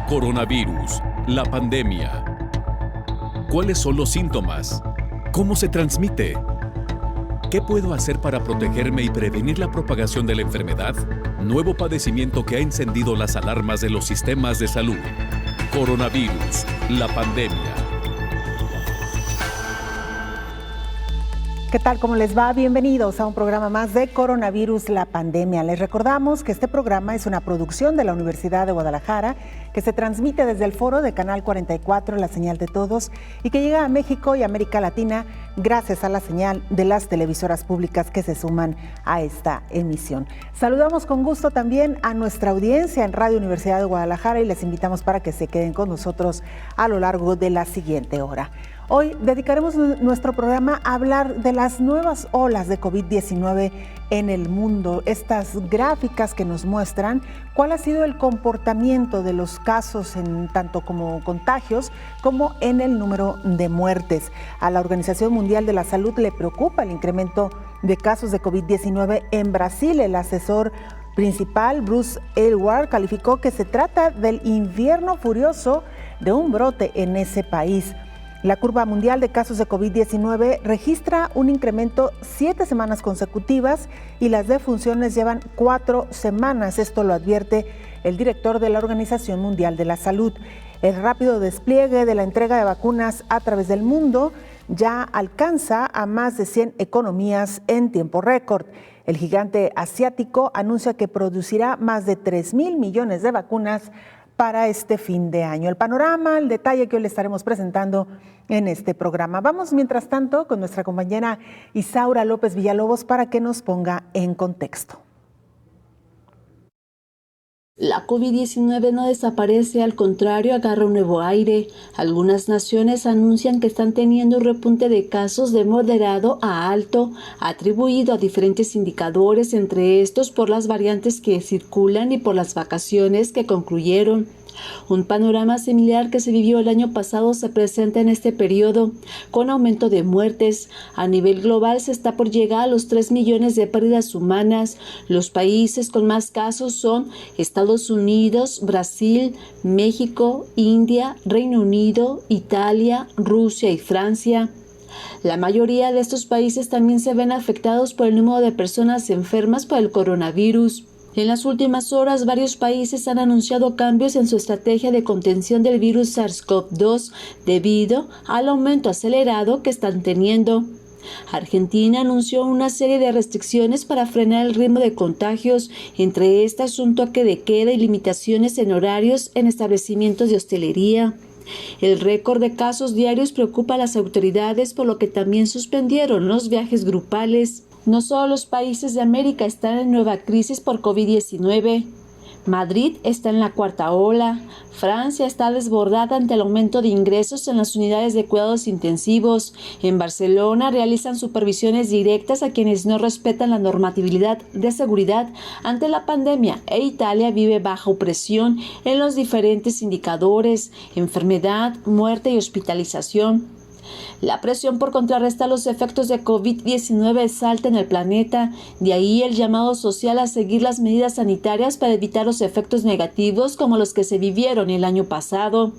Coronavirus, la pandemia. ¿Cuáles son los síntomas? ¿Cómo se transmite? ¿Qué puedo hacer para protegerme y prevenir la propagación de la enfermedad? Nuevo padecimiento que ha encendido las alarmas de los sistemas de salud. Coronavirus, la pandemia. ¿Qué tal? ¿Cómo les va? Bienvenidos a un programa más de Coronavirus, la pandemia. Les recordamos que este programa es una producción de la Universidad de Guadalajara que se transmite desde el foro de Canal 44, la señal de todos, y que llega a México y América Latina gracias a la señal de las televisoras públicas que se suman a esta emisión. Saludamos con gusto también a nuestra audiencia en Radio Universidad de Guadalajara y les invitamos para que se queden con nosotros a lo largo de la siguiente hora. Hoy dedicaremos nuestro programa a hablar de las nuevas olas de COVID-19 en el mundo. Estas gráficas que nos muestran cuál ha sido el comportamiento de los casos en tanto como contagios como en el número de muertes. A la Organización Mundial de la Salud le preocupa el incremento de casos de COVID-19 en Brasil. El asesor principal, Bruce Aylward, calificó que se trata del invierno furioso de un brote en ese país. La curva mundial de casos de COVID-19 registra un incremento 7 semanas consecutivas y las defunciones llevan 4 semanas. Esto lo advierte el director de la Organización Mundial de la Salud. El rápido despliegue de la entrega de vacunas a través del mundo ya alcanza a más de 100 economías en tiempo récord. El gigante asiático anuncia que producirá más de 3,000 millones de vacunas para este fin de año. El panorama, el detalle que hoy le estaremos presentando en este programa. Vamos, mientras tanto, con nuestra compañera Isaura López Villalobos para que nos ponga en contexto. La COVID-19 no desaparece, al contrario, agarra un nuevo aire. Algunas naciones anuncian que están teniendo un repunte de casos de moderado a alto, atribuido a diferentes indicadores, entre estos por las variantes que circulan y por las vacaciones que concluyeron. Un panorama similar que se vivió el año pasado se presenta en este periodo, con aumento de muertes. A nivel global se está por llegar a los 3 millones de pérdidas humanas. Los países con más casos son Estados Unidos, Brasil, México, India, Reino Unido, Italia, Rusia y Francia. La mayoría de estos países también se ven afectados por el número de personas enfermas por el coronavirus. En las últimas horas, varios países han anunciado cambios en su estrategia de contención del virus SARS-CoV-2 debido al aumento acelerado que están teniendo. Argentina anunció una serie de restricciones para frenar el ritmo de contagios, entre estas un toque de queda y limitaciones en horarios en establecimientos de hostelería. El récord de casos diarios preocupa a las autoridades, por lo que también suspendieron los viajes grupales. No solo los países de América están en nueva crisis por COVID-19. Madrid está en la cuarta ola. Francia está desbordada ante el aumento de ingresos en las unidades de cuidados intensivos. En Barcelona realizan supervisiones directas a quienes no respetan la normatividad de seguridad ante la pandemia, e Italia vive bajo presión en los diferentes indicadores: enfermedad, muerte y hospitalización. La presión por contrarrestar los efectos de COVID-19 es alta en el planeta, de ahí el llamado social a seguir las medidas sanitarias para evitar los efectos negativos como los que se vivieron el año pasado.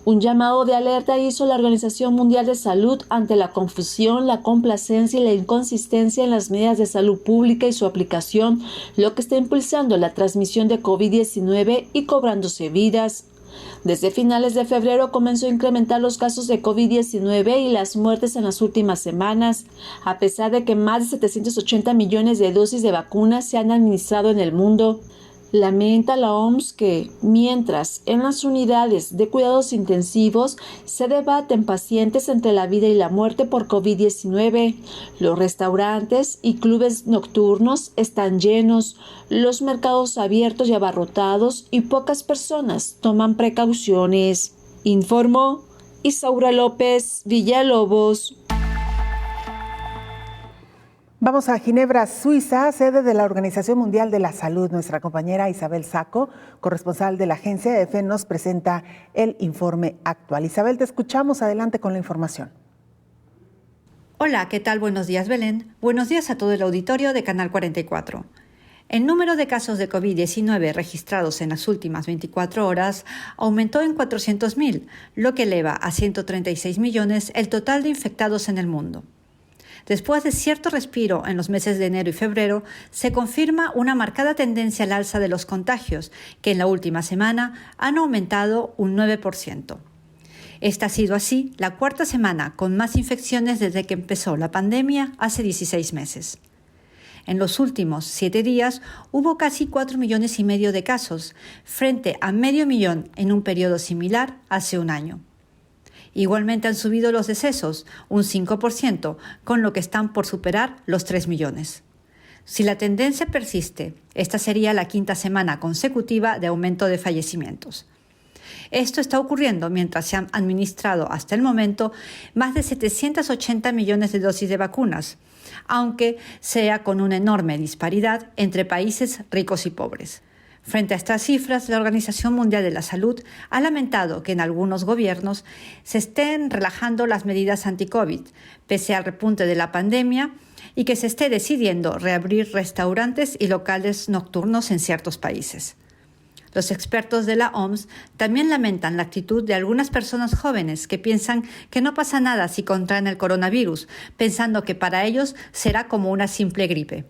Un llamado de alerta hizo la Organización Mundial de Salud ante la confusión, la complacencia y la inconsistencia en las medidas de salud pública y su aplicación, lo que está impulsando la transmisión de COVID-19 y cobrándose vidas. Desde finales de febrero comenzó a incrementar los casos de COVID-19 y las muertes en las últimas semanas, a pesar de que más de 780 millones de dosis de vacunas se han administrado en el mundo. Lamenta la OMS que, mientras en las unidades de cuidados intensivos se debaten pacientes entre la vida y la muerte por COVID-19, los restaurantes y clubes nocturnos están llenos, los mercados abiertos y abarrotados y pocas personas toman precauciones, informó Isaura López Villalobos. Vamos a Ginebra, Suiza, sede de la Organización Mundial de la Salud. Nuestra compañera Isabel Saco, corresponsal de la Agencia EFE, nos presenta el informe actual. Isabel, te escuchamos. Adelante con la información. Hola, ¿qué tal? Buenos días, Belén. Buenos días a todo el auditorio de Canal 44. El número de casos de COVID-19 registrados en las últimas 24 horas aumentó en 400.000, lo que eleva a 136 millones el total de infectados en el mundo. Después de cierto respiro en los meses de enero y febrero, se confirma una marcada tendencia al alza de los contagios, que en la última semana han aumentado un 9%. Esta ha sido así la cuarta semana con más infecciones desde que empezó la pandemia hace 16 meses. En los últimos 7 días hubo casi 4,5 millones de casos, frente a 500,000 en un periodo similar hace un año. Igualmente han subido los decesos, un 5%, con lo que están por superar los 3 millones. Si la tendencia persiste, esta sería la quinta semana consecutiva de aumento de fallecimientos. Esto está ocurriendo mientras se han administrado hasta el momento más de 780 millones de dosis de vacunas, aunque sea con una enorme disparidad entre países ricos y pobres. Frente a estas cifras, la Organización Mundial de la Salud ha lamentado que en algunos gobiernos se estén relajando las medidas anti-COVID, pese al repunte de la pandemia, y que se esté decidiendo reabrir restaurantes y locales nocturnos en ciertos países. Los expertos de la OMS también lamentan la actitud de algunas personas jóvenes que piensan que no pasa nada si contraen el coronavirus, pensando que para ellos será como una simple gripe.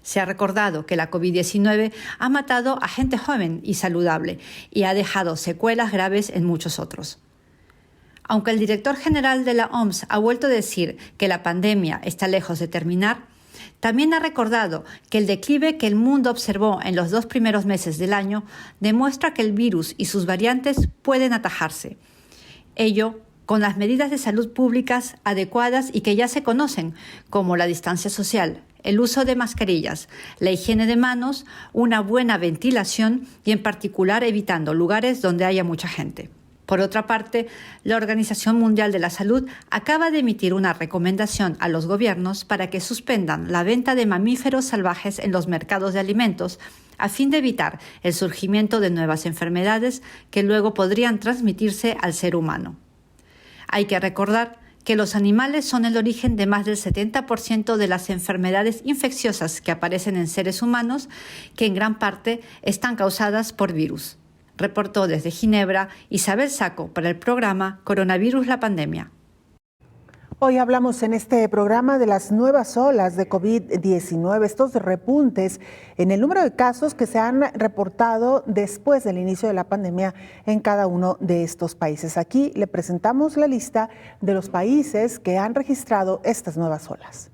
Se ha recordado que la COVID-19 ha matado a gente joven y saludable y ha dejado secuelas graves en muchos otros. Aunque el director general de la OMS ha vuelto a decir que la pandemia está lejos de terminar, también ha recordado que el declive que el mundo observó en los 2 primeros meses del año demuestra que el virus y sus variantes pueden atajarse. Ello con las medidas de salud públicas adecuadas y que ya se conocen, como la distancia social, el uso de mascarillas, la higiene de manos, una buena ventilación y en particular evitando lugares donde haya mucha gente. Por otra parte, la Organización Mundial de la Salud acaba de emitir una recomendación a los gobiernos para que suspendan la venta de mamíferos salvajes en los mercados de alimentos a fin de evitar el surgimiento de nuevas enfermedades que luego podrían transmitirse al ser humano. Hay que recordar que los animales son el origen de más del 70% de las enfermedades infecciosas que aparecen en seres humanos, que en gran parte están causadas por virus. Reportó desde Ginebra Isabel Saco para el programa Coronavirus la Pandemia. Hoy hablamos en este programa de las nuevas olas de COVID-19, estos repuntes en el número de casos que se han reportado después del inicio de la pandemia en cada uno de estos países. Aquí le presentamos la lista de los países que han registrado estas nuevas olas.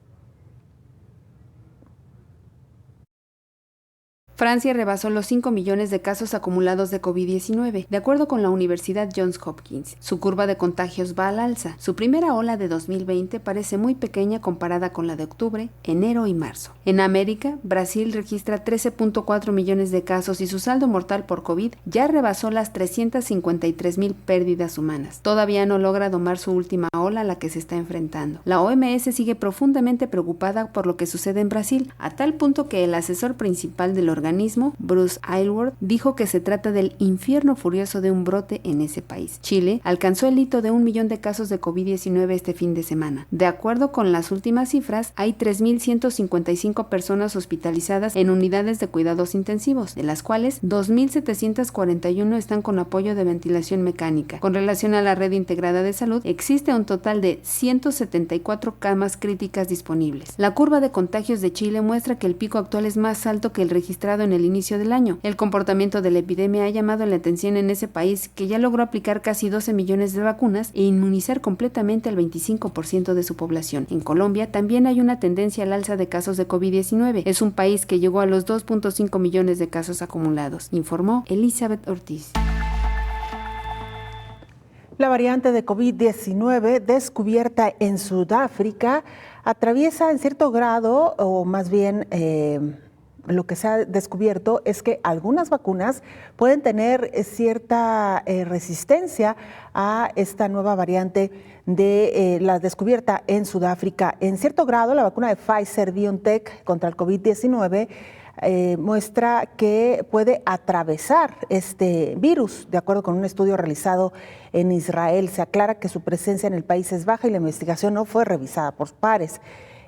Francia rebasó los 5 millones de casos acumulados de COVID-19, de acuerdo con la Universidad Johns Hopkins. Su curva de contagios va al alza. Su primera ola de 2020 parece muy pequeña comparada con la de octubre, enero y marzo. En América, Brasil registra 13.4 millones de casos y su saldo mortal por COVID ya rebasó las 353,000 pérdidas humanas. Todavía no logra domar su última ola a la que se está enfrentando. La OMS sigue profundamente preocupada por lo que sucede en Brasil, a tal punto que el asesor principal del organismo, Bruce Aylward, dijo que se trata del infierno furioso de un brote en ese país. Chile alcanzó el hito de 1 millón de casos de COVID-19 este fin de semana. De acuerdo con las últimas cifras, hay 3.155 personas hospitalizadas en unidades de cuidados intensivos, de las cuales 2.741 están con apoyo de ventilación mecánica. Con relación a la red integrada de salud, existe un total de 174 camas críticas disponibles. La curva de contagios de Chile muestra que el pico actual es más alto que el registrado en el inicio del año. El comportamiento de la epidemia ha llamado la atención en ese país, que ya logró aplicar casi 12 millones de vacunas e inmunizar completamente al 25% de su población. En Colombia también hay una tendencia al alza de casos de COVID-19. Es un país que llegó a los 2.5 millones de casos acumulados, informó Elizabeth Ortiz. La variante de COVID-19 descubierta en Sudáfrica atraviesa en cierto grado, o más bien lo que se ha descubierto es que algunas vacunas pueden tener cierta resistencia a esta nueva variante de la descubierta en Sudáfrica. En cierto grado, la vacuna de Pfizer-BioNTech contra el COVID-19 muestra que puede atravesar este virus. De acuerdo con un estudio realizado en Israel, se aclara que su presencia en el país es baja y la investigación no fue revisada por pares.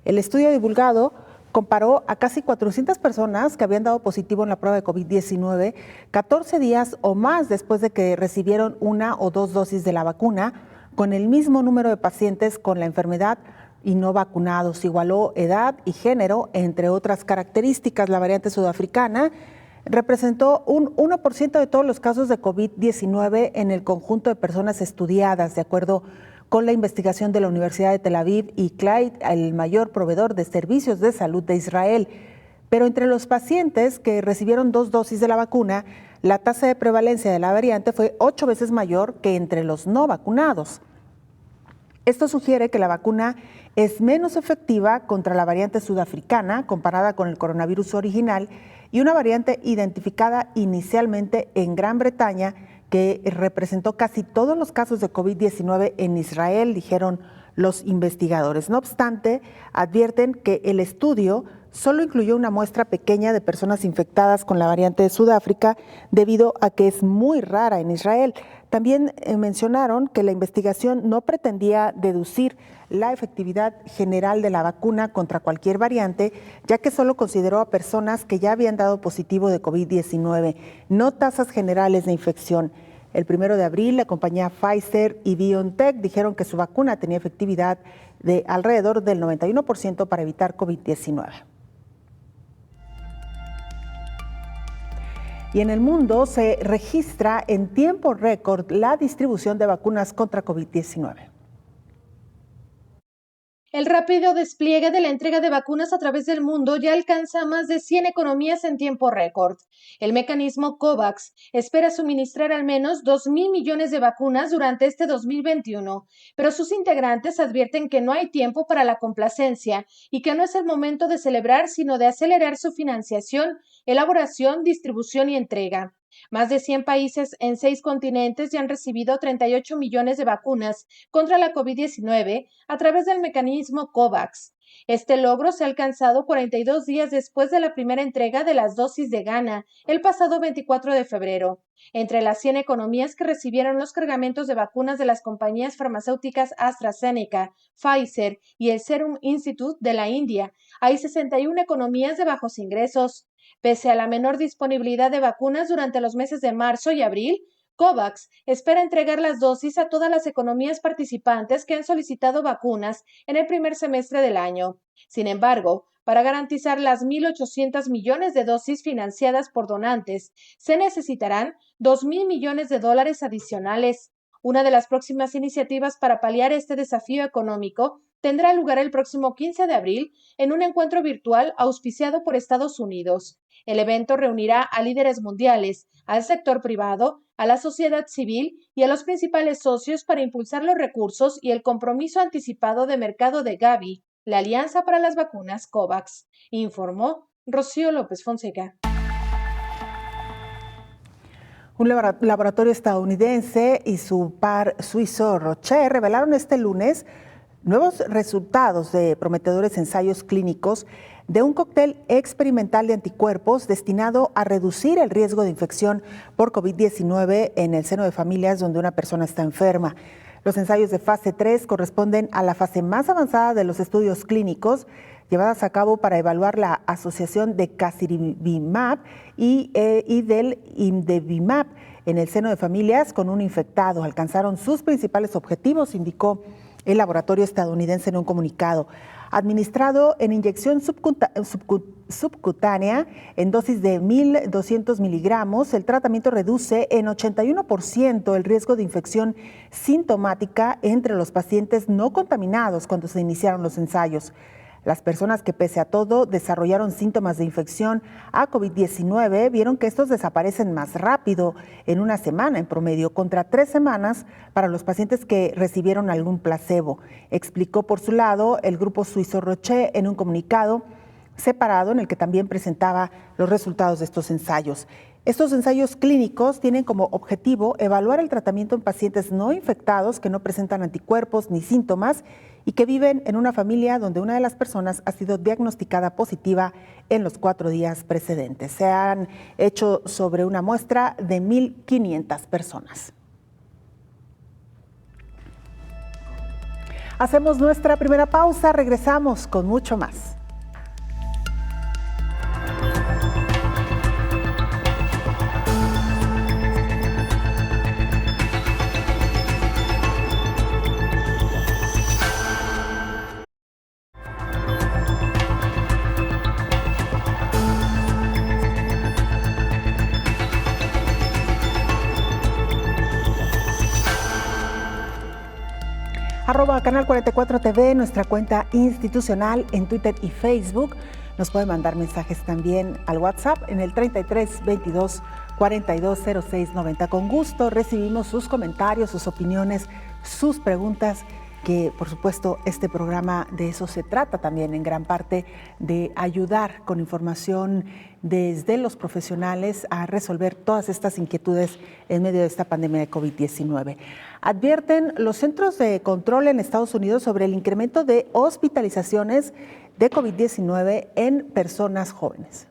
El estudio divulgado comparó a casi 400 personas que habían dado positivo en la prueba de COVID-19 14 días o más después de que recibieron 1 o 2 dosis de la vacuna, con el mismo número de pacientes con la enfermedad y no vacunados. Igualó edad y género, entre otras características. La variante sudafricana representó un 1% de todos los casos de COVID-19 en el conjunto de personas estudiadas, de acuerdo con la investigación de la Universidad de Tel Aviv y Clyde, el mayor proveedor de servicios de salud de Israel. Pero entre los pacientes que recibieron 2 dosis de la vacuna, la tasa de prevalencia de la variante fue 8 veces mayor que entre los no vacunados. Esto sugiere que la vacuna es menos efectiva contra la variante sudafricana comparada con el coronavirus original y una variante identificada inicialmente en Gran Bretaña que representó casi todos los casos de COVID-19 en Israel, dijeron los investigadores. No obstante, advierten que el estudio solo incluyó una muestra pequeña de personas infectadas con la variante de Sudáfrica debido a que es muy rara en Israel. También mencionaron que la investigación no pretendía deducir la efectividad general de la vacuna contra cualquier variante, ya que solo consideró a personas que ya habían dado positivo de COVID-19, no tasas generales de infección. El 1 de abril, la compañía Pfizer y BioNTech dijeron que su vacuna tenía efectividad de alrededor del 91% para evitar COVID-19. Y en el mundo se registra en tiempo récord la distribución de vacunas contra COVID-19. El rápido despliegue de la entrega de vacunas a través del mundo ya alcanza a más de 100 economías en tiempo récord. El mecanismo COVAX espera suministrar al menos 2.000 millones de vacunas durante este 2021, pero sus integrantes advierten que no hay tiempo para la complacencia y que no es el momento de celebrar, sino de acelerar su financiación, elaboración, distribución y entrega. Más de 100 países en 6 continentes ya han recibido 38 millones de vacunas contra la COVID-19 a través del mecanismo COVAX. Este logro se ha alcanzado 42 días después de la primera entrega de las dosis de Ghana, el pasado 24 de febrero. Entre las 100 economías que recibieron los cargamentos de vacunas de las compañías farmacéuticas AstraZeneca, Pfizer y el Serum Institute de la India, hay 61 economías de bajos ingresos. Pese a la menor disponibilidad de vacunas durante los meses de marzo y abril, COVAX espera entregar las dosis a todas las economías participantes que han solicitado vacunas en el primer semestre del año. Sin embargo, para garantizar las 1.800 millones de dosis financiadas por donantes, se necesitarán 2.000 millones de dólares adicionales. Una de las próximas iniciativas para paliar este desafío económico tendrá lugar el próximo 15 de abril en un encuentro virtual auspiciado por Estados Unidos. El evento reunirá a líderes mundiales, al sector privado, a la sociedad civil y a los principales socios para impulsar los recursos y el compromiso anticipado de mercado de Gavi, la Alianza para las Vacunas COVAX, informó Rocío López Fonseca. Un laboratorio estadounidense y su par suizo Roche revelaron este lunes nuevos resultados de prometedores ensayos clínicos de un cóctel experimental de anticuerpos destinado a reducir el riesgo de infección por COVID-19 en el seno de familias donde una persona está enferma. Los ensayos de fase 3 corresponden a la fase más avanzada de los estudios clínicos llevadas a cabo para evaluar la asociación de casirivimab y del imdevimab en el seno de familias con un infectado. Alcanzaron sus principales objetivos, indicó el laboratorio estadounidense en un comunicado. Administrado en inyección subcutánea en dosis de 1.200 miligramos, el tratamiento reduce en 81% el riesgo de infección sintomática entre los pacientes no contaminados cuando se iniciaron los ensayos. Las personas que pese a todo desarrollaron síntomas de infección a COVID-19 vieron que estos desaparecen más rápido en una semana en promedio, contra 3 semanas para los pacientes que recibieron algún placebo, explicó por su lado el grupo suizo Roche en un comunicado separado en el que también presentaba los resultados de estos ensayos. Estos ensayos clínicos tienen como objetivo evaluar el tratamiento en pacientes no infectados que no presentan anticuerpos ni síntomas y que viven en una familia donde una de las personas ha sido diagnosticada positiva en los 4 días precedentes. Se han hecho sobre una muestra de 1.500 personas. Hacemos nuestra primera pausa, regresamos con mucho más. @Canal 44 TV, nuestra cuenta institucional en Twitter y Facebook. Nos puede mandar mensajes también al WhatsApp en el 33 22 42 06 90. Con gusto recibimos sus comentarios, sus opiniones, sus preguntas, que por supuesto este programa de eso se trata también, en gran parte de ayudar con información desde los profesionales a resolver todas estas inquietudes en medio de esta pandemia de COVID-19. Advierten los centros de control en Estados Unidos sobre el incremento de hospitalizaciones de COVID-19 en personas jóvenes.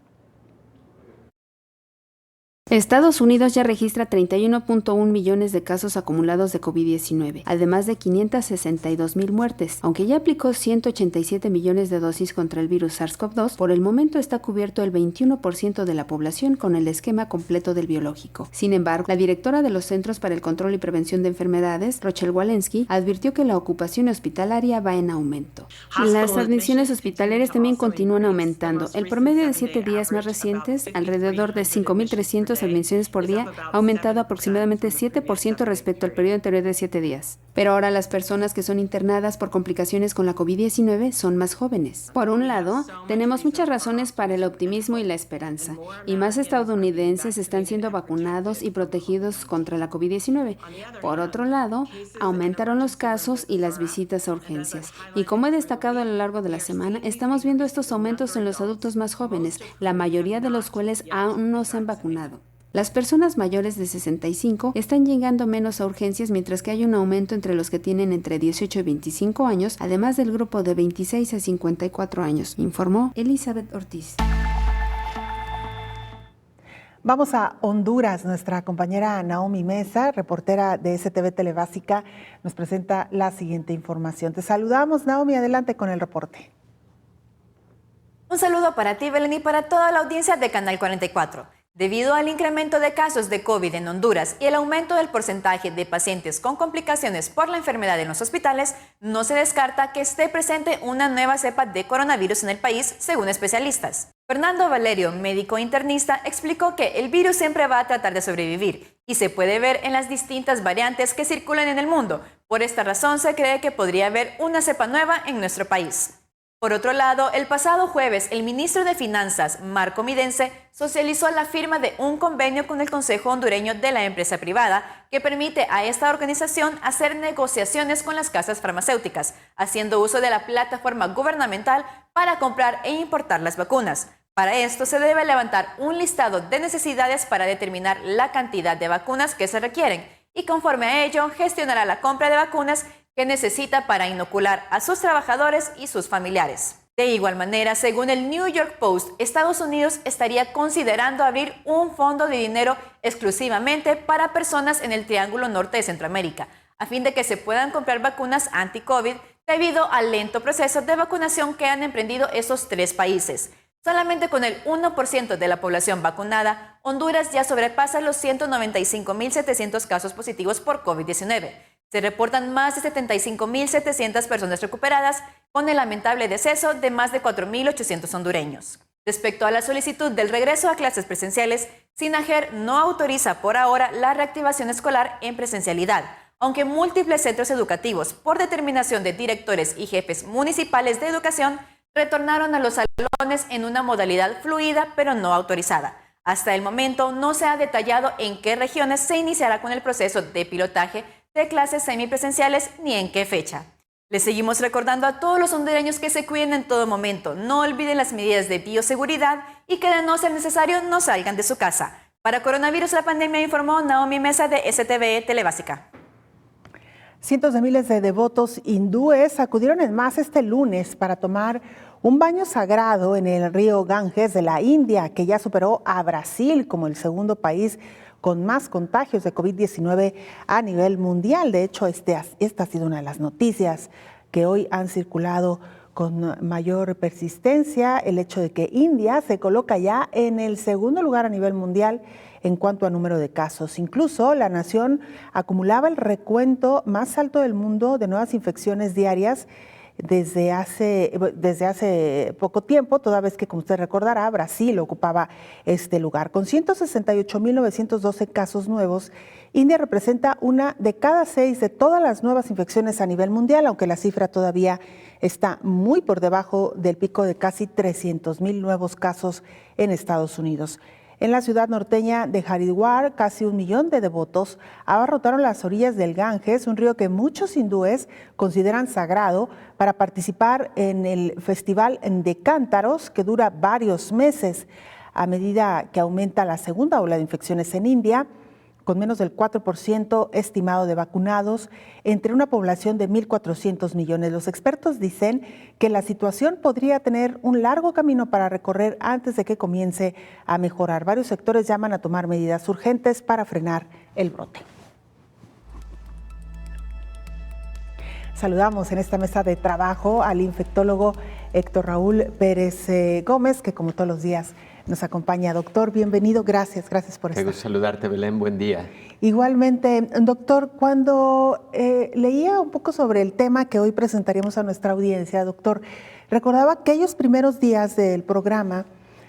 Estados Unidos ya registra 31.1 millones de casos acumulados de COVID-19, además de 562,000 muertes. Aunque ya aplicó 187 millones de dosis contra el virus SARS-CoV-2, por el momento está cubierto el 21% de la población con el esquema completo del biológico. Sin embargo, la directora de los Centros para el Control y Prevención de Enfermedades, Rochelle Walensky, advirtió que la ocupación hospitalaria va en aumento. Las admisiones hospitalarias también continúan aumentando. El promedio de 7 días más recientes, alrededor de 5.300 admisiones por día, ha aumentado aproximadamente 7% respecto al periodo anterior de 7 días. Pero ahora las personas que son internadas por complicaciones con la COVID-19 son más jóvenes. Por un lado, tenemos muchas razones para el optimismo y la esperanza, y más estadounidenses están siendo vacunados y protegidos contra la COVID-19. Por otro lado, aumentaron los casos y las visitas a urgencias. Y como he destacado a lo largo de la semana, estamos viendo estos aumentos en los adultos más jóvenes, la mayoría de los cuales aún no se han vacunado. Las personas mayores de 65 están llegando menos a urgencias, mientras que hay un aumento entre los que tienen entre 18 y 25 años, además del grupo de 26 a 54 años, informó Elizabeth Ortiz. Vamos a Honduras. Nuestra compañera Naomi Mesa, reportera de STV Telebásica, nos presenta la siguiente información. Te saludamos, Naomi, adelante con el reporte. Un saludo para ti, Belén, y para toda la audiencia de Canal 44. Debido al incremento de casos de COVID en Honduras y el aumento del porcentaje de pacientes con complicaciones por la enfermedad en los hospitales, no se descarta que esté presente una nueva cepa de coronavirus en el país, según especialistas. Fernando Valerio, médico internista, explicó que el virus siempre va a tratar de sobrevivir y se puede ver en las distintas variantes que circulan en el mundo. Por esta razón, se cree que podría haber una cepa nueva en nuestro país. Por otro lado, el pasado jueves, el ministro de Finanzas, Marco Midense, socializó la firma de un convenio con el Consejo Hondureño de la Empresa Privada que permite a esta organización hacer negociaciones con las casas farmacéuticas, haciendo uso de la plataforma gubernamental para comprar e importar las vacunas. Para esto se debe levantar un listado de necesidades para determinar la cantidad de vacunas que se requieren y conforme a ello gestionará la compra de vacunas que necesita para inocular a sus trabajadores y sus familiares. De igual manera, según el New York Post, Estados Unidos estaría considerando abrir un fondo de dinero exclusivamente para personas en el Triángulo Norte de Centroamérica, a fin de que se puedan comprar vacunas anti-COVID debido al lento proceso de vacunación que han emprendido esos tres países. Solamente con el 1% de la población vacunada, Honduras ya sobrepasa los 195.700 casos positivos por COVID-19. Se reportan más de 75.700 personas recuperadas, con el lamentable deceso de más de 4.800 hondureños. Respecto a la solicitud del regreso a clases presenciales, SINAGER no autoriza por ahora la reactivación escolar en presencialidad, aunque múltiples centros educativos, por determinación de directores y jefes municipales de educación, retornaron a los salones en una modalidad fluida pero no autorizada. Hasta el momento no se ha detallado en qué regiones se iniciará con el proceso de pilotaje de clases semipresenciales ni en qué fecha. Les seguimos recordando a todos los hondureños que se cuiden en todo momento, no olviden las medidas de bioseguridad y que de no ser necesario no salgan de su casa. Para Coronavirus la Pandemia, informó Naomi Mesa de STV Telebásica. Cientos de miles de devotos hindúes acudieron en masa este lunes para tomar un baño sagrado en el río Ganges de la India, que ya superó a Brasil como el segundo país con más contagios de COVID-19 a nivel mundial. De hecho, esta ha sido una de las noticias que hoy han circulado con mayor persistencia, el hecho de que India se coloca ya en el segundo lugar a nivel mundial en cuanto a número de casos. Incluso la nación acumulaba el recuento más alto del mundo de nuevas infecciones diarias desde hace poco tiempo, toda vez que, como usted recordará, Brasil ocupaba este lugar. Con 168.912 casos nuevos, India representa 1 de cada 6 de todas las nuevas infecciones a nivel mundial, aunque la cifra todavía está muy por debajo del pico de casi 300.000 nuevos casos en Estados Unidos. En la ciudad norteña de Haridwar, casi 1 millón de devotos abarrotaron las orillas del Ganges, un río que muchos hindúes consideran sagrado, para participar en el Festival de Cántaros, que dura varios meses. A medida que aumenta la segunda ola de infecciones en India, con menos del 4% estimado de vacunados entre una población de 1.400 millones. Los expertos dicen que la situación podría tener un largo camino para recorrer antes de que comience a mejorar. Varios sectores llaman a tomar medidas urgentes para frenar el brote. Saludamos en esta mesa de trabajo al infectólogo Héctor Raúl Pérez Gómez, que como todos los días nos acompaña. Doctor, bienvenido, gracias por estar. Qué gusto saludarte, Belén, buen día. Igualmente, doctor, cuando leía un poco sobre el tema que hoy presentaríamos a nuestra audiencia, doctor, recordaba aquellos primeros días del programa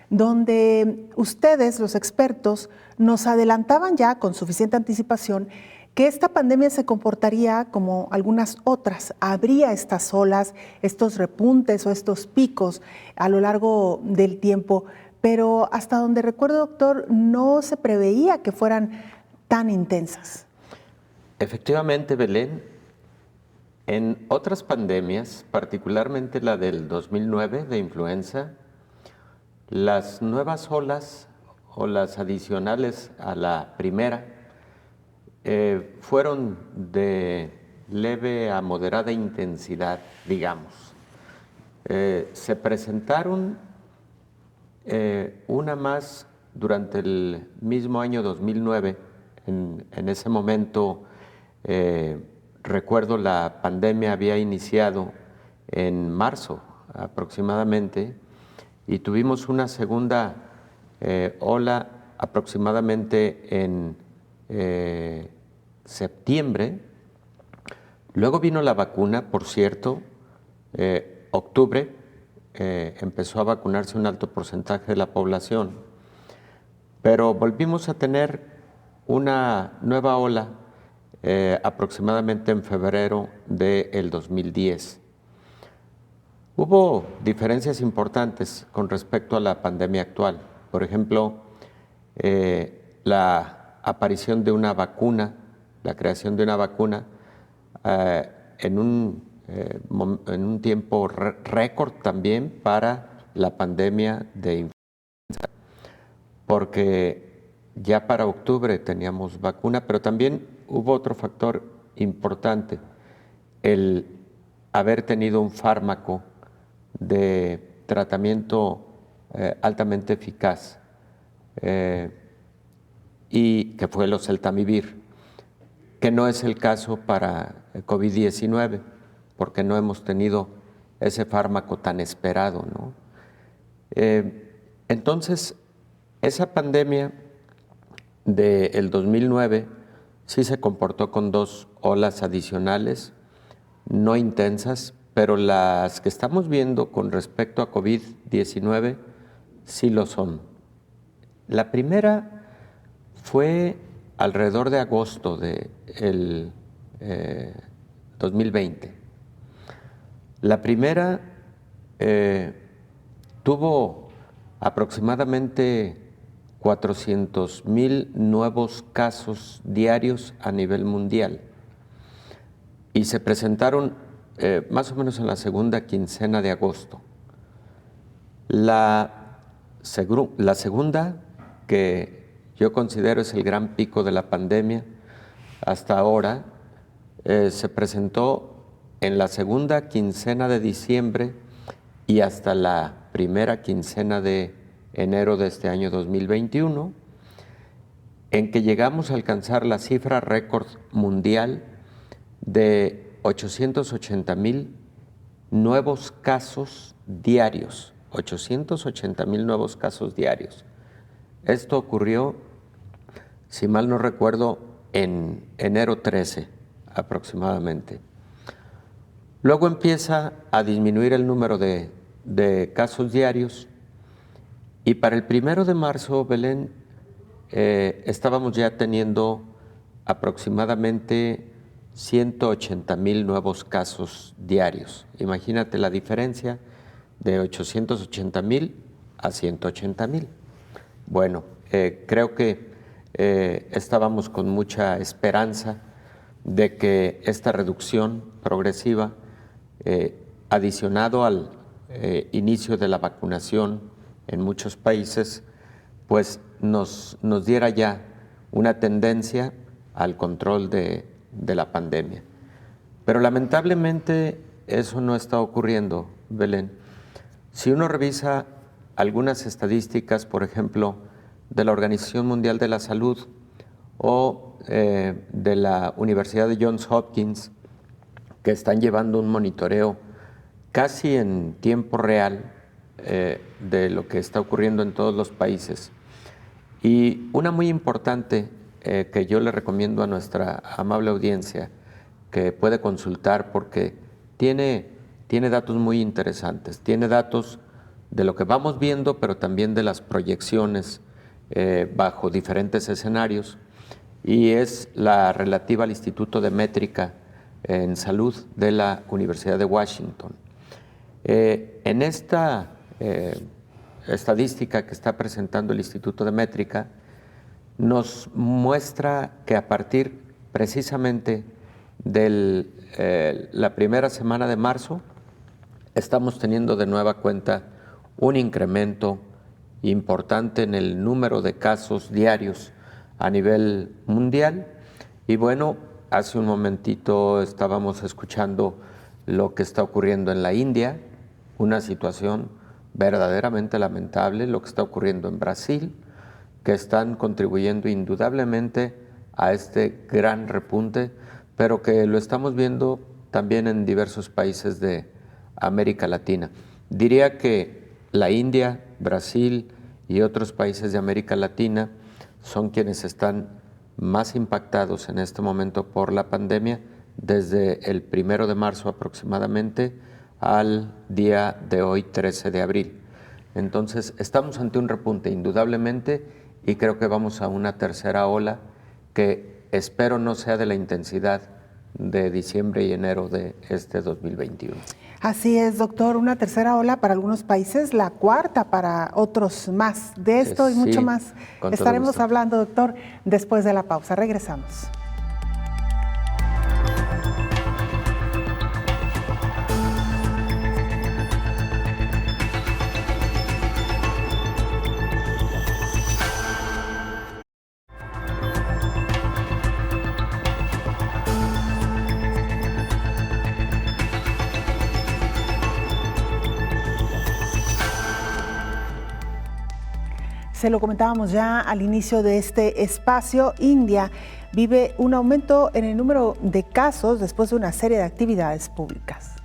donde ustedes, los expertos, nos adelantaban ya con suficiente anticipación que esta pandemia se comportaría como algunas otras. Habría estas olas, estos repuntes o estos picos a lo largo del tiempo, pero hasta donde recuerdo, doctor, no se preveía que fueran tan intensas. Efectivamente, Belén, en otras pandemias, particularmente la del 2009 de influenza, las nuevas olas o las adicionales a la primera fueron de leve a moderada intensidad, digamos. Se presentaron una más durante el mismo año 2009. En ese momento, recuerdo, la pandemia había iniciado en marzo aproximadamente y tuvimos una segunda ola aproximadamente en septiembre. Luego vino la vacuna, por cierto, octubre. Empezó a vacunarse un alto porcentaje de la población, pero volvimos a tener una nueva ola aproximadamente en febrero del 2010. Hubo diferencias importantes con respecto a la pandemia actual. Por ejemplo, la aparición de una vacuna, la creación de una vacuna en un tiempo récord también para la pandemia de influenza, porque ya para octubre teníamos vacuna, pero también hubo otro factor importante, el haber tenido un fármaco de tratamiento altamente eficaz, y que fue el oseltamivir, que no es el caso para COVID-19, porque no hemos tenido ese fármaco tan esperado, ¿no? Entonces, esa pandemia del 2009 sí se comportó con 2 olas adicionales, no intensas, pero las que estamos viendo con respecto a COVID-19 sí lo son. La primera fue alrededor de agosto del 2020. La primera tuvo aproximadamente 400,000 nuevos casos diarios a nivel mundial y se presentaron más o menos en la segunda quincena de agosto. La segunda, que yo considero es el gran pico de la pandemia hasta ahora, se presentó en la segunda quincena de diciembre y hasta la primera quincena de enero de este año 2021, en que llegamos a alcanzar la cifra récord mundial de 880,000 nuevos casos diarios. 880,000 nuevos casos diarios. Esto ocurrió, si mal no recuerdo, en enero 13 aproximadamente. Luego empieza a disminuir el número de casos diarios y para el 1 de marzo, Belén, estábamos ya teniendo aproximadamente 180,000 nuevos casos diarios. Imagínate la diferencia de 880,000 a 180,000. Bueno, creo que estábamos con mucha esperanza de que esta reducción progresiva, adicionado al inicio de la vacunación en muchos países, pues nos diera ya una tendencia al control de la pandemia. Pero lamentablemente eso no está ocurriendo, Belén. Si uno revisa algunas estadísticas, por ejemplo, de la Organización Mundial de la Salud o de la Universidad de Johns Hopkins, que están llevando un monitoreo casi en tiempo real de lo que está ocurriendo en todos los países. Y una muy importante que yo le recomiendo a nuestra amable audiencia que puede consultar porque tiene datos muy interesantes, tiene datos de lo que vamos viendo, pero también de las proyecciones bajo diferentes escenarios, y es la relativa al Instituto de Métrica en Salud de la Universidad de Washington. En esta estadística que está presentando el Instituto de Métrica, nos muestra que a partir precisamente de la primera semana de marzo, estamos teniendo de nueva cuenta un incremento importante en el número de casos diarios a nivel mundial. Y bueno, hace un momentito estábamos escuchando lo que está ocurriendo en la India, una situación verdaderamente lamentable, lo que está ocurriendo en Brasil, que están contribuyendo indudablemente a este gran repunte, pero que lo estamos viendo también en diversos países de América Latina. Diría que la India, Brasil y otros países de América Latina son quienes están más impactados en este momento por la pandemia desde el 1 de marzo aproximadamente al día de hoy, 13 de abril. Entonces, estamos ante un repunte indudablemente y creo que vamos a una tercera ola que espero no sea de la intensidad de diciembre y enero de este 2021. Así es, doctor, una tercera ola para algunos países, la cuarta para otros más. De esto y mucho más estaremos hablando, doctor, después de la pausa. Regresamos. Se lo comentábamos ya al inicio de este espacio, India vive un aumento en el número de casos después de una serie de actividades públicas.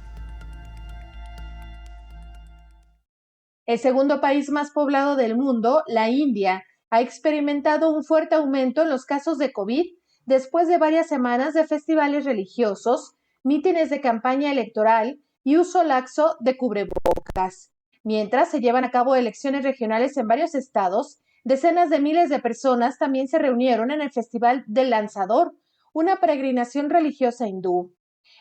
El segundo país más poblado del mundo, la India, ha experimentado un fuerte aumento en los casos de COVID después de varias semanas de festivales religiosos, mítines de campaña electoral y uso laxo de cubrebocas. Mientras se llevan a cabo elecciones regionales en varios estados, decenas de miles de personas también se reunieron en el Festival del Lanzador, una peregrinación religiosa hindú.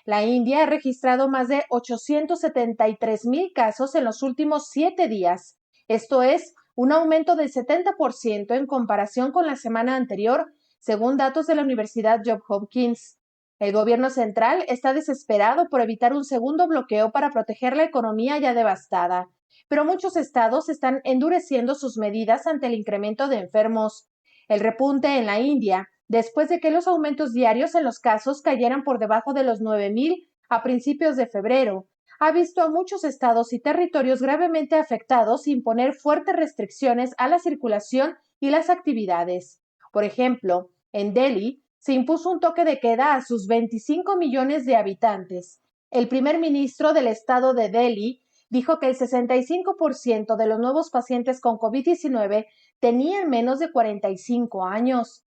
La India ha registrado más de 873,000 casos en los últimos 7 días. Esto es un aumento del 70% en comparación con la semana anterior, según datos de la Universidad Johns Hopkins. El gobierno central está desesperado por evitar un segundo bloqueo para proteger la economía ya devastada, pero muchos estados están endureciendo sus medidas ante el incremento de enfermos. El repunte en la India, después de que los aumentos diarios en los casos cayeran por debajo de los 9,000 a principios de febrero, ha visto a muchos estados y territorios gravemente afectados imponer fuertes restricciones a la circulación y las actividades. Por ejemplo, en Delhi se impuso un toque de queda a sus 25 millones de habitantes. El primer ministro del estado de Delhi dijo que el 65% de los nuevos pacientes con COVID-19 tenían menos de 45 años.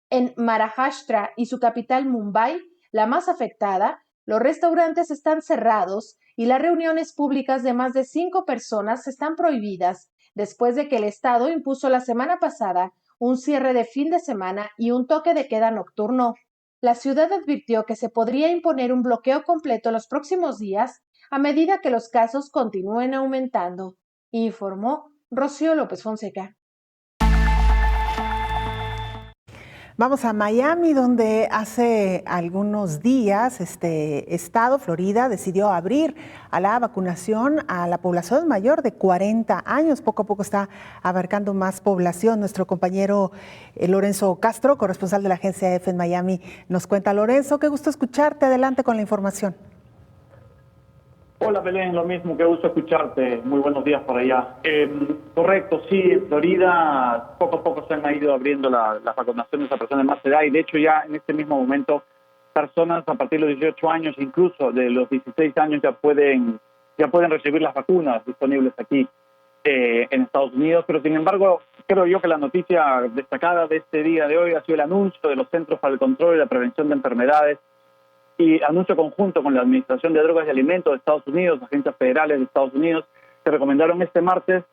En Maharashtra y su capital Mumbai, la más afectada, Los restaurantes están cerrados y las reuniones públicas de más de 5 personas están prohibidas después de que el Estado impuso la semana pasada un cierre de fin de semana y un toque de queda nocturno. La ciudad advirtió que se podría imponer un bloqueo completo los próximos días a medida que los casos continúen aumentando, informó Rocío López Fonseca. Vamos a Miami, donde hace algunos días este estado, Florida, decidió abrir a la vacunación a la población mayor de 40 años. Poco a poco está abarcando más población. Nuestro compañero Lorenzo Castro, corresponsal de la agencia EFE en Miami, nos cuenta. Lorenzo, qué gusto escucharte. Adelante con la información. Hola Belén, lo mismo, qué gusto escucharte. Muy buenos días por allá. Correcto, sí, en Florida poco a poco se han ido abriendo las vacunaciones a personas de más edad y de hecho ya en este mismo momento personas a partir de los 18 años, incluso de los 16 años ya pueden recibir las vacunas disponibles aquí en Estados Unidos. Pero sin embargo, creo yo que la noticia destacada de este día de hoy ha sido el anuncio de los Centros para el Control y la Prevención de Enfermedades y anuncio conjunto con la Administración de Drogas y Alimentos de Estados Unidos, agencias federales de Estados Unidos, que recomendaron este martes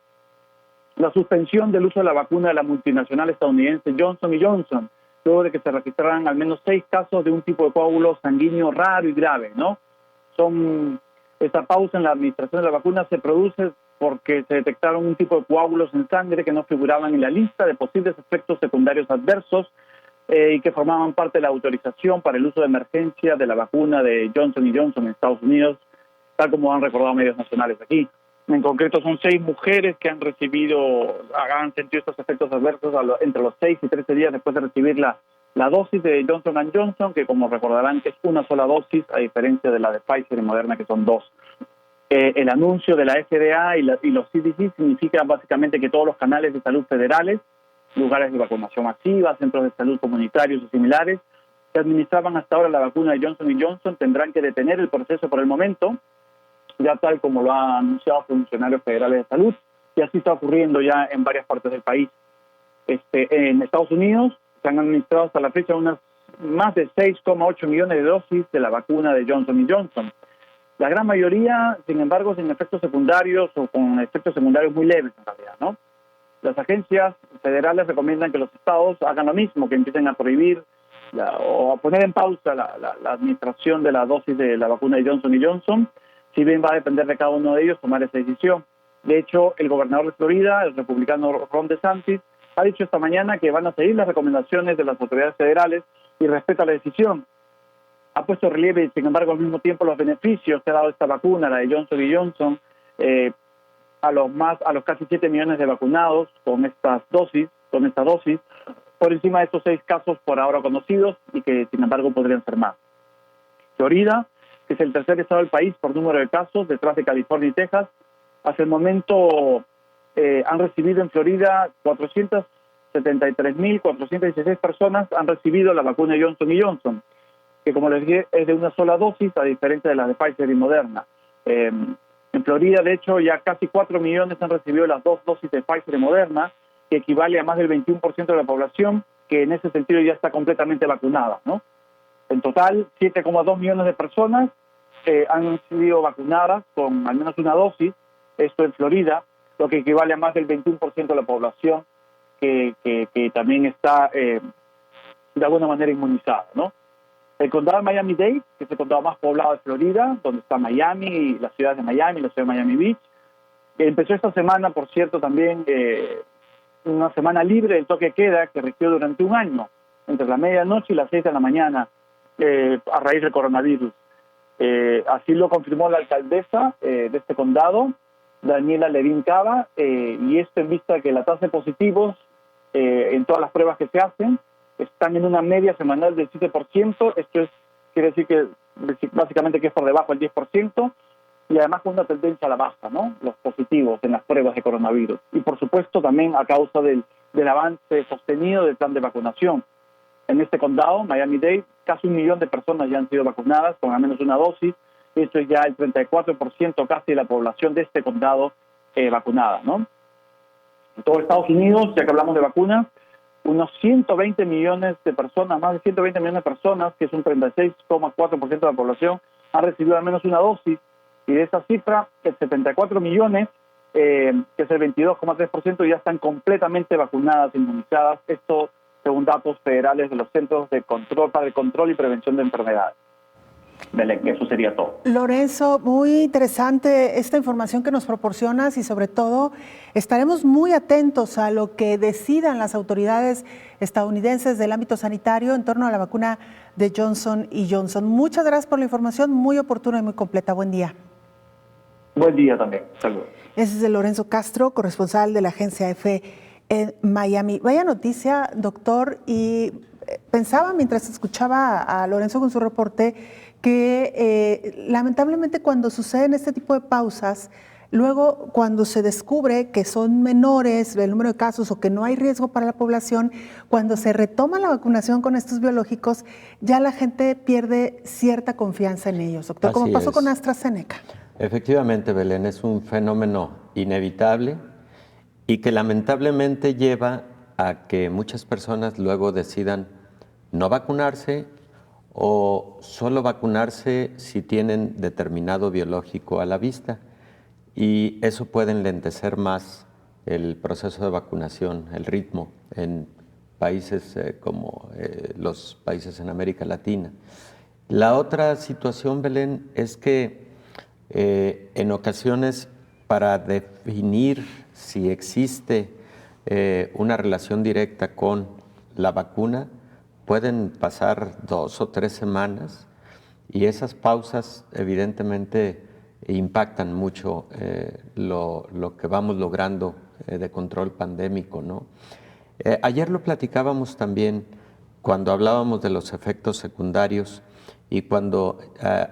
la suspensión del uso de la vacuna de la multinacional estadounidense Johnson & Johnson, luego de que se registraran al menos 6 casos de un tipo de coágulo sanguíneo raro y grave, ¿no? Esta pausa en la administración de la vacuna se produce porque se detectaron un tipo de coágulos en sangre que no figuraban en la lista de posibles efectos secundarios adversos y que formaban parte de la autorización para el uso de emergencia de la vacuna de Johnson & Johnson en Estados Unidos, tal como han recordado medios nacionales aquí. En concreto, son 6 mujeres que han sentido estos efectos adversos entre los 6 y 13 días después de recibir la dosis de Johnson & Johnson, que como recordarán es una sola dosis, a diferencia de la de Pfizer y Moderna, que son 2. El anuncio de la FDA y los CDC significa básicamente que todos los canales de salud federales, lugares de vacunación masiva, centros de salud comunitarios y similares, que administraban hasta ahora la vacuna de Johnson & Johnson, tendrán que detener el proceso por el momento, ya tal como lo han anunciado funcionarios federales de salud, y así está ocurriendo ya en varias partes del país. En Estados Unidos se han administrado hasta la fecha más de 6,8 millones de dosis de la vacuna de Johnson & Johnson. La gran mayoría, sin embargo, sin efectos secundarios o con efectos secundarios muy leves en realidad, ¿no? Las agencias federales recomiendan que los estados hagan lo mismo, que empiecen a prohibir o a poner en pausa la administración de la dosis de la vacuna de Johnson & Johnson, si bien va a depender de cada uno de ellos tomar esa decisión. De hecho, el gobernador de Florida, el republicano Ron DeSantis, ha dicho esta mañana que van a seguir las recomendaciones de las autoridades federales y respeta la decisión. Ha puesto en relieve, sin embargo, al mismo tiempo los beneficios que ha dado esta vacuna, la de Johnson & Johnson, a los casi 7 millones de vacunados con esta dosis, por encima de estos 6 casos por ahora conocidos y que sin embargo podrían ser más. Florida, que es el tercer estado del país por número de casos, detrás de California y Texas, hasta el momento han recibido en Florida 473.416 personas han recibido la vacuna de Johnson & Johnson, que como les dije es de una sola dosis, a diferencia de las de Pfizer y Moderna. En Florida, de hecho, ya casi 4 millones han recibido las 2 dosis de Pfizer y Moderna, que equivale a más del 21% de la población, que en ese sentido ya está completamente vacunada, ¿no? En total, 7,2 millones de personas han sido vacunadas con al menos una dosis, esto en Florida, lo que equivale a más del 21% de la población que también está de alguna manera inmunizada, ¿no? El condado de Miami-Dade, que es el condado más poblado de Florida, donde está Miami, la ciudad de Miami, la ciudad de Miami Beach, empezó esta semana, por cierto, también una semana libre del toque de queda que rigió durante un año, entre la medianoche y las 6 de la mañana, a raíz del coronavirus. Así lo confirmó la alcaldesa de este condado, Daniela Levin Cava, y esto en vista de que la tasa de positivos en todas las pruebas que se hacen están en una media semanal del 7%, quiere decir que básicamente que es por debajo del 10%, y además con una tendencia a la baja, ¿no? Los positivos en las pruebas de coronavirus. Y por supuesto también a causa del avance sostenido del plan de vacunación. En este condado, Miami-Dade, casi 1 millón de personas ya han sido vacunadas con al menos una dosis. Esto es ya el 34% casi de la población de este condado vacunada, ¿no? En todo Estados Unidos, ya que hablamos de vacunas, unos 120 millones de personas, más de 120 millones de personas, que es un 36,4% de la población, han recibido al menos una dosis, y de esa cifra, el 74 millones, que es el 22,3%, ya están completamente vacunadas, inmunizadas. Esto según datos federales de los Centros de Control para el Control y Prevención de Enfermedades. Belén, eso sería todo. Lorenzo, muy interesante esta información que nos proporcionas y sobre todo estaremos muy atentos a lo que decidan las autoridades estadounidenses del ámbito sanitario en torno a la vacuna de Johnson & Johnson. Muchas gracias por la información, muy oportuna y muy completa. Buen día. Buen día también. Saludos. Ese es Lorenzo Castro, corresponsal de la agencia EFE en Miami. Vaya noticia, doctor, y pensaba mientras escuchaba a Lorenzo con su reporte que lamentablemente cuando suceden este tipo de pausas, luego cuando se descubre que son menores el número de casos o que no hay riesgo para la población, cuando se retoma la vacunación con estos biológicos, ya la gente pierde cierta confianza en ellos, doctor, como pasó con AstraZeneca. Efectivamente, Belén, es un fenómeno inevitable y que lamentablemente lleva a que muchas personas luego decidan no vacunarse o solo vacunarse si tienen determinado biológico a la vista, y eso puede enlentecer más el proceso de vacunación, el ritmo en países como los países en América Latina. La otra situación, Belén, es que en ocasiones para definir si existe una relación directa con la vacuna, pueden pasar 2 o 3 semanas y esas pausas evidentemente impactan mucho lo que vamos logrando de control pandémico, ¿no? Ayer lo platicábamos también cuando hablábamos de los efectos secundarios y cuando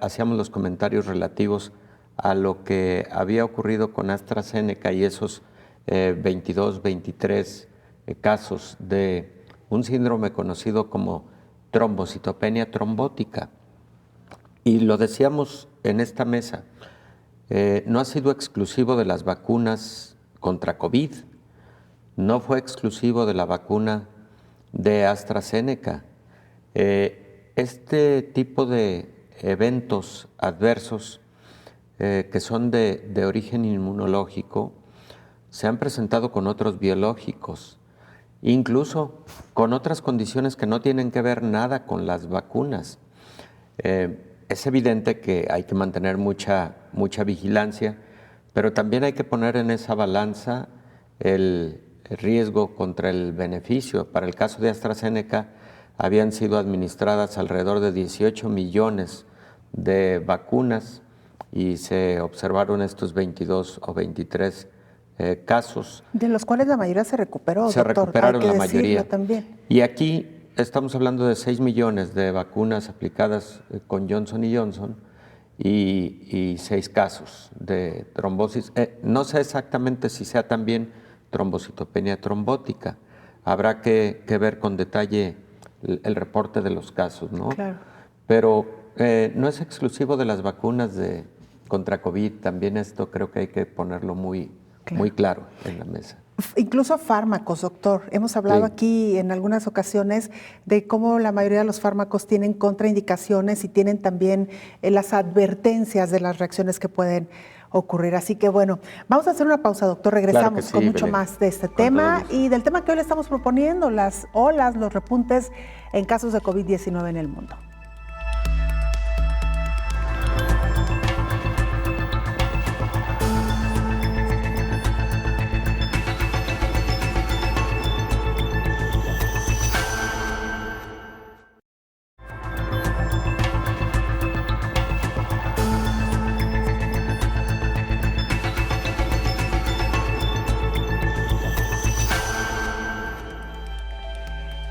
hacíamos los comentarios relativos a lo que había ocurrido con AstraZeneca y esos 22, 23 casos de un síndrome conocido como trombocitopenia trombótica. Y lo decíamos en esta mesa, no ha sido exclusivo de las vacunas contra COVID, no fue exclusivo de la vacuna de AstraZeneca. Este tipo de eventos adversos que son de origen inmunológico se han presentado con otros biológicos, incluso con otras condiciones que no tienen que ver nada con las vacunas. Es evidente que hay que mantener mucha vigilancia, pero también hay que poner en esa balanza el riesgo contra el beneficio. Para el caso de AstraZeneca, habían sido administradas alrededor de 18 millones de vacunas y se observaron estos 22 o 23 casos. De los cuales la mayoría se recuperó, se doctor. Recuperaron la mayoría. También. Y aquí estamos hablando de 6 millones de vacunas aplicadas con Johnson & Johnson y 6 casos de trombosis. No sé exactamente si sea también trombocitopenia trombótica. Habrá que ver con detalle el reporte de los casos, ¿no? Claro. Pero no es exclusivo de las vacunas contra COVID. También esto creo que hay que ponerlo muy claro en la mesa. Incluso fármacos, doctor. Hemos hablado aquí en algunas ocasiones de cómo la mayoría de los fármacos tienen contraindicaciones y tienen también las advertencias de las reacciones que pueden ocurrir. Así que bueno, vamos a hacer una pausa, doctor. Regresamos con mucho más de este tema y del tema que hoy le estamos proponiendo, las olas, los repuntes en casos de COVID-19 en el mundo.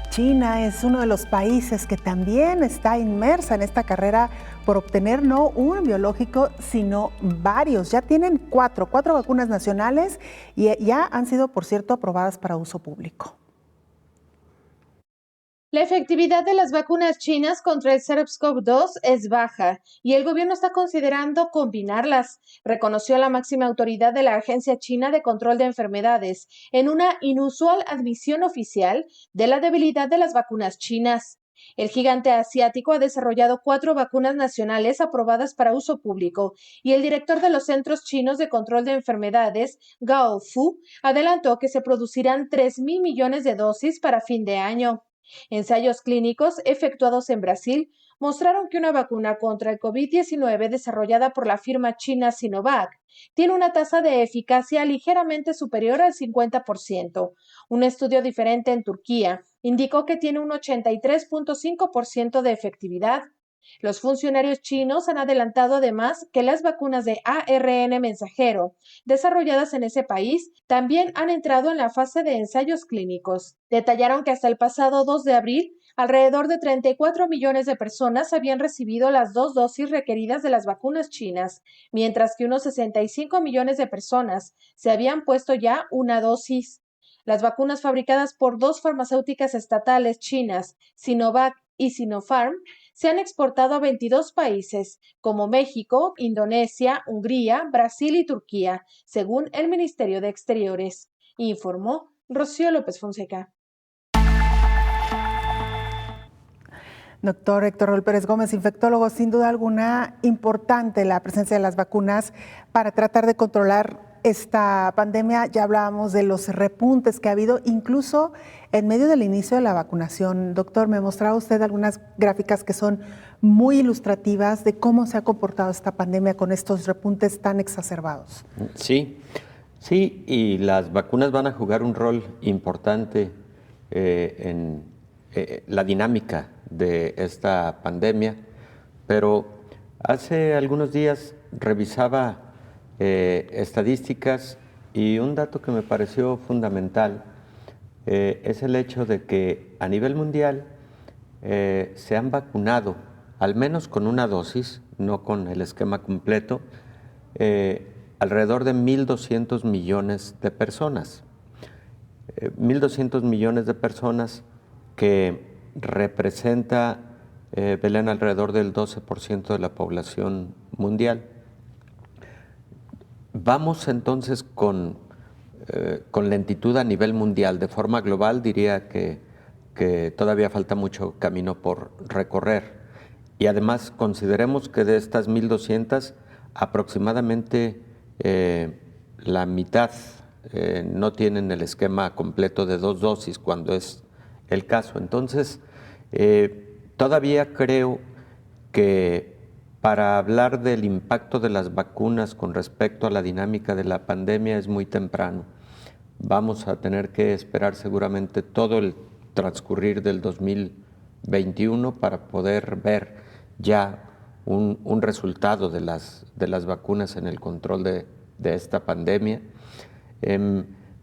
China es uno de los países que también está inmersa en esta carrera por obtener no un biológico, sino varios. Ya tienen cuatro vacunas nacionales y ya han sido, por cierto, aprobadas para uso público. La efectividad de las vacunas chinas contra el SARS-CoV-2 es baja y el gobierno está considerando combinarlas, reconoció la máxima autoridad de la Agencia China de Control de Enfermedades en una inusual admisión oficial de la debilidad de las vacunas chinas. El gigante asiático ha desarrollado 4 vacunas nacionales aprobadas para uso público y el director de los Centros Chinos de Control de Enfermedades, Gao Fu, adelantó que se producirán 3.000 millones de dosis para fin de año. Ensayos clínicos efectuados en Brasil mostraron que una vacuna contra el COVID-19 desarrollada por la firma china Sinovac tiene una tasa de eficacia ligeramente superior al 50%. Un estudio diferente en Turquía indicó que tiene un 83.5% de efectividad. Los funcionarios chinos han adelantado además que las vacunas de ARN mensajero desarrolladas en ese país también han entrado en la fase de ensayos clínicos. Detallaron que hasta el pasado 2 de abril, alrededor de 34 millones de personas habían recibido las 2 dosis requeridas de las vacunas chinas, mientras que unos 65 millones de personas se habían puesto ya una dosis. Las vacunas fabricadas por 2 farmacéuticas estatales chinas, Sinovac y Sinopharm, se han exportado a 22 países, como México, Indonesia, Hungría, Brasil y Turquía, según el Ministerio de Exteriores, informó Rocío López Fonseca. Doctor Héctor Raúl Pérez Gómez, infectólogo, sin duda alguna importante la presencia de las vacunas para tratar de controlar esta pandemia. Ya hablábamos de los repuntes que ha habido, incluso en medio del inicio de la vacunación. Doctor, me mostraba usted algunas gráficas que son muy ilustrativas de cómo se ha comportado esta pandemia con estos repuntes tan exacerbados. Sí, y las vacunas van a jugar un rol importante en la dinámica de esta pandemia, pero hace algunos días revisaba estadísticas y un dato que me pareció fundamental es el hecho de que a nivel mundial se han vacunado, al menos con una dosis, no con el esquema completo, alrededor de 1.200 millones de personas. 1.200 millones de personas que representa, Belén, alrededor del 12% de la población mundial. Vamos entonces con lentitud a nivel mundial. De forma global diría que todavía falta mucho camino por recorrer. Y además consideremos que de estas 1.200, aproximadamente la mitad no tienen el esquema completo de 2 dosis, cuando es el caso. Entonces, todavía creo que para hablar del impacto de las vacunas con respecto a la dinámica de la pandemia es muy temprano. Vamos a tener que esperar seguramente todo el transcurrir del 2021 para poder ver ya un resultado de las vacunas en el control de esta pandemia.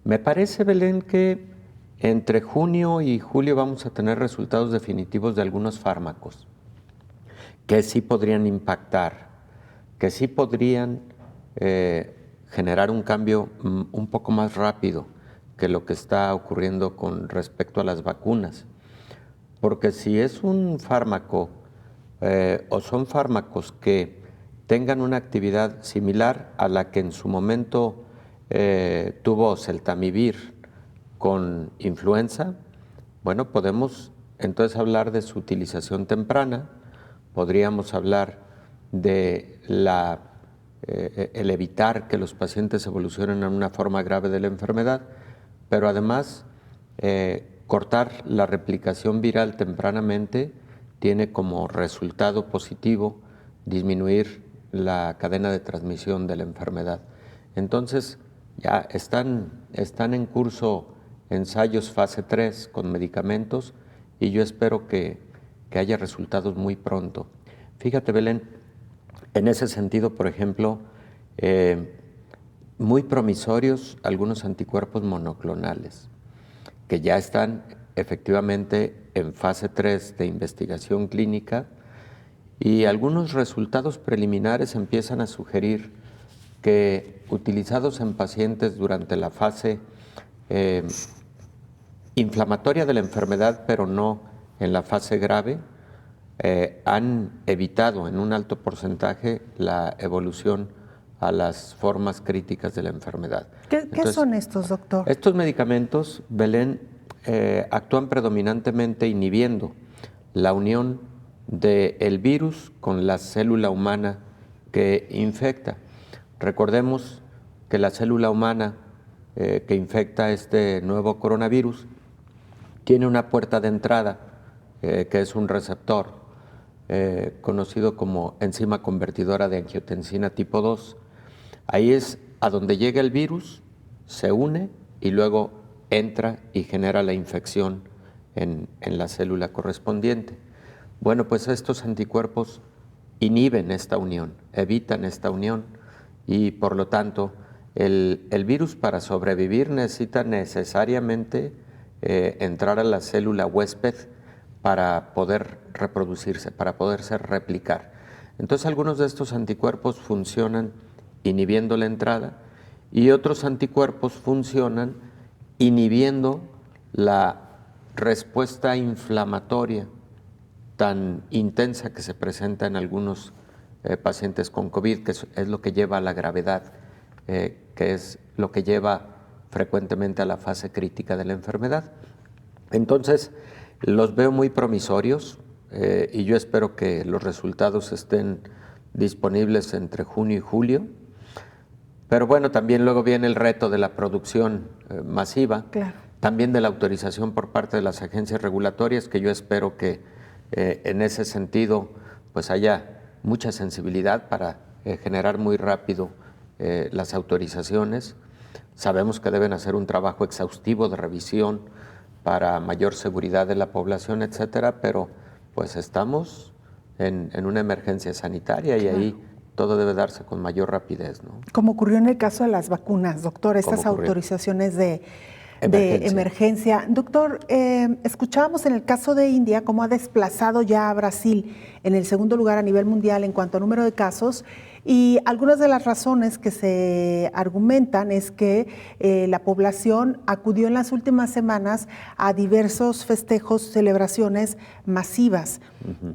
Me parece, Belén, que entre junio y julio vamos a tener resultados definitivos de algunos fármacos que sí podrían impactar, que sí podrían generar un cambio un poco más rápido que lo que está ocurriendo con respecto a las vacunas. Porque si es un fármaco o son fármacos que tengan una actividad similar a la que en su momento tuvo Celtamivir con influenza, bueno, podemos entonces hablar de su utilización temprana, podríamos hablar de el evitar que los pacientes evolucionen a una forma grave de la enfermedad, pero además cortar la replicación viral tempranamente tiene como resultado positivo disminuir la cadena de transmisión de la enfermedad. Entonces, ya están en curso ensayos fase 3 con medicamentos y yo espero que haya resultados muy pronto. Fíjate, Belén, en ese sentido, por ejemplo, muy promisorios algunos anticuerpos monoclonales que ya están efectivamente en fase 3 de investigación clínica y algunos resultados preliminares empiezan a sugerir que utilizados en pacientes durante la fase inflamatoria de la enfermedad, pero no en la fase grave, han evitado en un alto porcentaje la evolución a las formas críticas de la enfermedad. ¿Qué son estos, doctor? Estos medicamentos, Belén, actúan predominantemente inhibiendo la unión del virus con la célula humana que infecta. Recordemos que la célula humana que infecta este nuevo coronavirus tiene una puerta de entrada que es un receptor conocido como enzima convertidora de angiotensina tipo 2. Ahí es a donde llega el virus, se une y luego entra y genera la infección en la célula correspondiente. Bueno, pues estos anticuerpos inhiben esta unión, evitan esta unión y por lo tanto el virus para sobrevivir necesita necesariamente entrar a la célula huésped para poder reproducirse, para poderse replicar. Entonces algunos de estos anticuerpos funcionan inhibiendo la entrada y otros anticuerpos funcionan inhibiendo la respuesta inflamatoria tan intensa que se presenta en algunos pacientes con COVID, que es lo que lleva a la gravedad, que es lo que lleva frecuentemente a la fase crítica de la enfermedad. Entonces, los veo muy promisorios y yo espero que los resultados estén disponibles entre junio y julio. Pero bueno, también luego viene el reto de la producción masiva, claro, también de la autorización por parte de las agencias regulatorias, que yo espero que en ese sentido pues haya mucha sensibilidad para generar muy rápido las autorizaciones. Sabemos que deben hacer un trabajo exhaustivo de revisión para mayor seguridad de la población, etcétera, pero pues estamos en una emergencia sanitaria y ahí todo debe darse con mayor rapidez, ¿no? Como ocurrió en el caso de las vacunas, doctor, estas autorizaciones de emergencia. Doctor, escuchábamos en el caso de India cómo ha desplazado ya a Brasil en el segundo lugar a nivel mundial en cuanto a número de casos, y algunas de las razones que se argumentan es que la población acudió en las últimas semanas a diversos festejos, celebraciones masivas,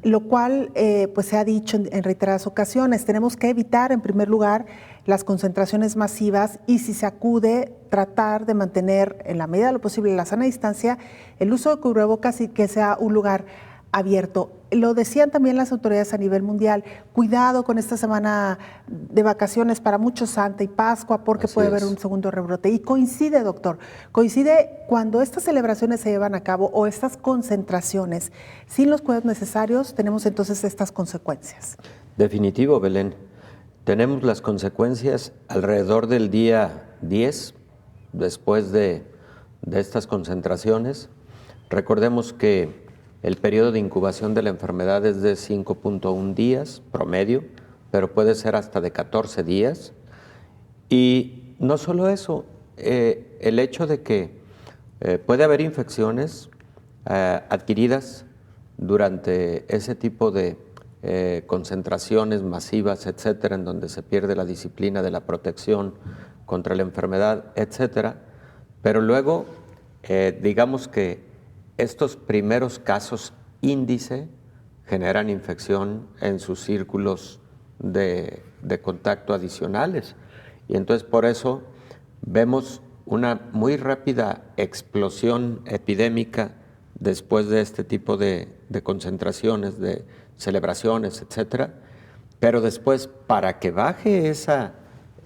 lo cual pues se ha dicho en reiteradas ocasiones, tenemos que evitar en primer lugar las concentraciones masivas y si se acude, tratar de mantener en la medida de lo posible la sana distancia, el uso de cubrebocas y que sea un lugar abierto. Lo decían también las autoridades a nivel mundial, cuidado con esta semana de vacaciones para muchos, Santa y Pascua, porque puede haber un segundo rebrote. Y coincide, doctor, coincide cuando estas celebraciones se llevan a cabo o estas concentraciones, sin los cuidados necesarios, tenemos entonces estas consecuencias. Definitivo, Belén. Tenemos las consecuencias alrededor del día 10, después de estas concentraciones. Recordemos que el periodo de incubación de la enfermedad es de 5.1 días promedio, pero puede ser hasta de 14 días. Y no solo eso, el hecho de que puede haber infecciones adquiridas durante ese tipo de concentraciones masivas, etcétera, en donde se pierde la disciplina de la protección contra la enfermedad, etcétera. Pero luego, digamos que estos primeros casos índice generan infección en sus círculos de contacto adicionales. Y entonces por eso vemos una muy rápida explosión epidémica después de este tipo de concentraciones, de celebraciones, etcétera. Pero después, para que baje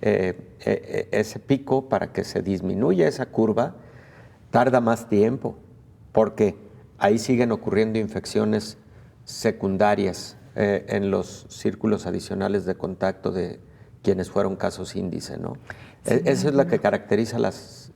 ese pico, para que se disminuya esa curva, tarda más tiempo, porque ahí siguen ocurriendo infecciones secundarias en los círculos adicionales de contacto de quienes fueron casos índice, ¿no? Sí, eso es lo que caracteriza las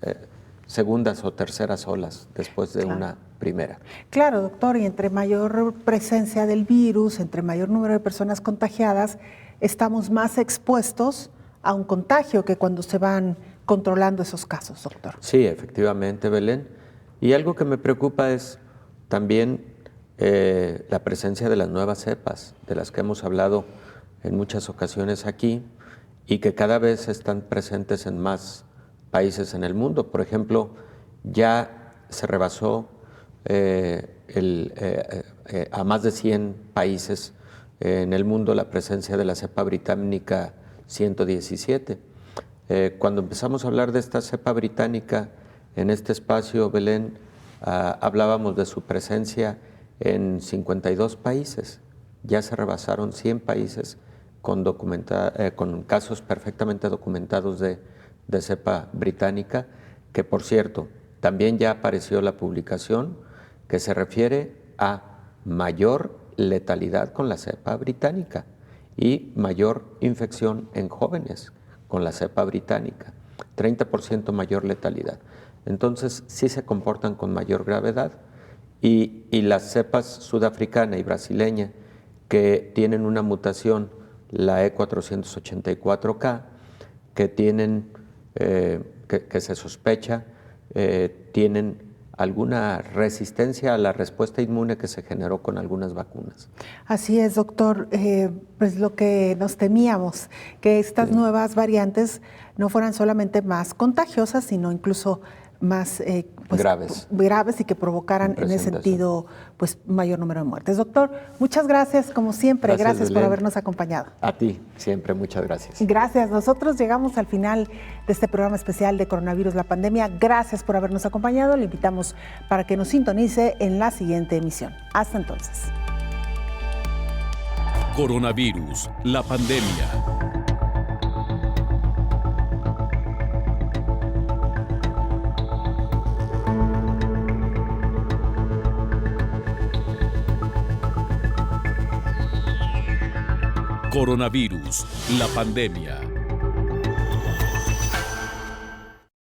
segundas o terceras olas después de una primera. Claro, doctor, y entre mayor presencia del virus, entre mayor número de personas contagiadas, estamos más expuestos a un contagio que cuando se van controlando esos casos, doctor. Sí, efectivamente, Belén. Y algo que me preocupa es también la presencia de las nuevas cepas, de las que hemos hablado en muchas ocasiones aquí y que cada vez están presentes en más países en el mundo. Por ejemplo, ya se rebasó a más de 100 países en el mundo la presencia de la cepa británica 117. Cuando empezamos a hablar de esta cepa británica en este espacio, Belén, hablábamos de su presencia en 52 países. Ya se rebasaron 100 países con casos perfectamente documentados de cepa británica, que por cierto, también ya apareció la publicación que se refiere a mayor letalidad con la cepa británica y mayor infección en jóvenes con la cepa británica, 30% mayor letalidad. Entonces sí se comportan con mayor gravedad y las cepas sudafricana y brasileña que tienen una mutación, la E484K, que tienen, que se sospecha, tienen alguna resistencia a la respuesta inmune que se generó con algunas vacunas. Así es, doctor. Pues lo que nos temíamos, que estas nuevas variantes no fueran solamente más contagiosas, sino incluso más graves y que provocaran en ese sentido pues mayor número de muertes. Doctor, muchas gracias como siempre, gracias por habernos acompañado. A ti, siempre, muchas gracias. Gracias, nosotros llegamos al final de este programa especial de Coronavirus, la pandemia. Gracias por habernos acompañado, le invitamos para que nos sintonice en la siguiente emisión. Hasta entonces. Coronavirus, la pandemia. Coronavirus, la pandemia.